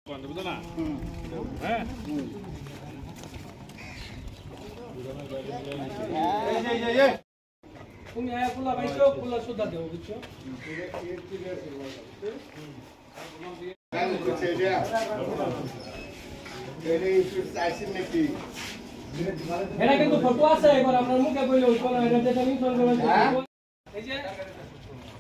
তুমি আয়া ফুলা পাইছো ফুলা সুদা দেও বুঝছো এটা কিন্তু ফটো আছে এবার আপনার মুখে কইলে ওই কোন এটা যেটা আমি ফোন করব এই যে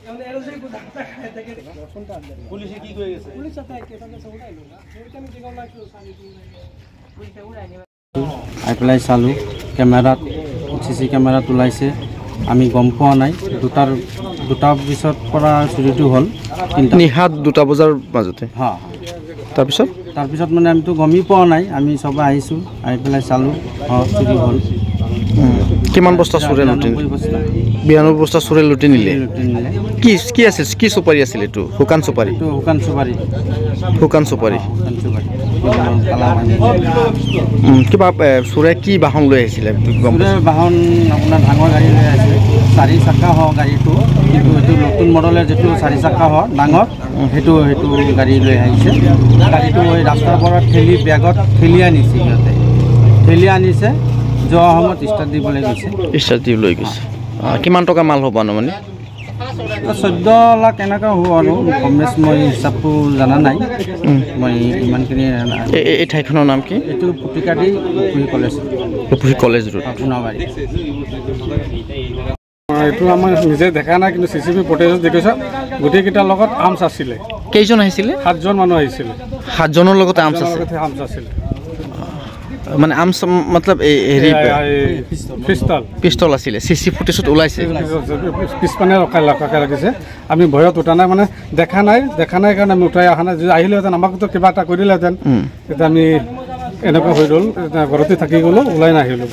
আমাদের এরোসই কো দাঁতা খায় থাকে ফোনটা আনতে পুলিশে কি কই গেছে পুলিশ আছে কে তাকে উড়াইলো না এটা আমি দেখাও লাগলো সানি পুলিশে উড়াইনি আই পেলাই চালো কেমেৰাত চিচি কেমেৰাত ওলাইছে আমি গম পোৱা নাই দুটা পিছত পৰা চুৰিটো হ'ল নিশা 2টা বজাৰ মাজতে হা তাৰপিছত মানে আমিতো গমেই পোৱা নাই আমি সবে আহিছোঁ আহি পেলাই চালোঁ চুৰি হ'ল কিমান বস্তা চুৰে লুটি 92 বস্তা চুৰে লুটি নিলে কি আছিল কি সুপাৰি আছিল এটো হুকান সুপাৰি কিবা চুৰে কি বাহন লৈ আহিছিলে বাহন আপোনাৰ ডাঙৰ গাড়ী লৈ আহিছে 4 চকা হ গাড়ীটো কিন্তু এটো নতুন মডেলৰ যেটো 4 চকা হ ডাঙৰ হেতু গাড়ী লৈ আহিছে গাড়ীটো ওই ৰাস্তাৰ পৰা ঠেলি বেগত ঠেলি আনিছে যোৱা সময়ত ষ্টাৰ্ট দিবলৈ গৈছে কিমান টকা মাল হ'ব মানে 14 লাখ এনেকা হ'ব আৰু কমেছ মই হিচাপটো জানা নাই মই ইমানখিনি এই ঠাইখনৰ নাম কি এটো পুটিকাটি পুহি কলেজ ৰোড সোণাবাৰী এইটো আমাৰ নিজে দেখা নাই কিন্তু সিসিটিভি ফুটেজত দেখিছো গোটেইকেইটাৰ লগত আৰ্মছ আছিলে কেইজন আহিছিলে 7 জন মানুহ আহিছিলে 7 জনৰ লগত আৰ্মছ আছিলে মানে আৰ্মছ मतलब হেৰি পিস্তল আছিলে সিসি ফুটেজত ওলাইছে পিছপানে ৰখাই লাগিছে আমি ভয়ত উঠা নাই মানে দেখা নাই কাৰণে আমি উঠাই অহা নাই যদি আহিলেহেঁতেন আমাকতো কিবা এটা কৰিলেহেঁতেন তেতিয়া আমি এনেকুৱা হৈ গ'ল ঘৰতে থাকি গ'লো ওলাই নাহিলোঁ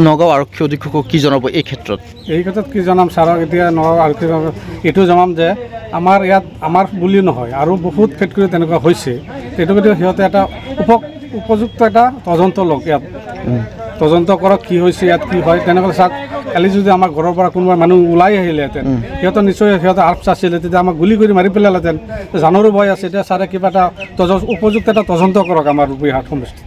নগাঁও আৰক্ষী অধীক্ষকক কি জনাব এই ক্ষেত্ৰত কি জনাম ছাৰক এতিয়া নগাঁও আৰক্ষী এইটো জনাম যে আমাৰ বুলি নহয় আৰু বহুত ফেক্টৰী তেনেকুৱা হৈছে সেইটো কিন্তু সিহঁতে এটা উপযুক্ত এটা তদন্ত লওক ইয়াত তদন্ত কৰক কি হৈছে ইয়াত কি হয় তেনেকৈ চাওক কালি যদি আমাৰ ঘৰৰ পৰা কোনোবা মানুহ ওলাই আহিলেহেঁতেন সিহঁতৰ নিশ্চয় সিহঁতে আৰ্মছ আছিলে তেতিয়া আমাক গুলি কৰি মাৰি পেলালেহেঁতেন জানৰো ভয় আছে এতিয়া ছাৰে কিবা এটা উপযুক্ত এটা তদন্ত কৰক আমাৰ বুঢ়ীহাট সমষ্টিত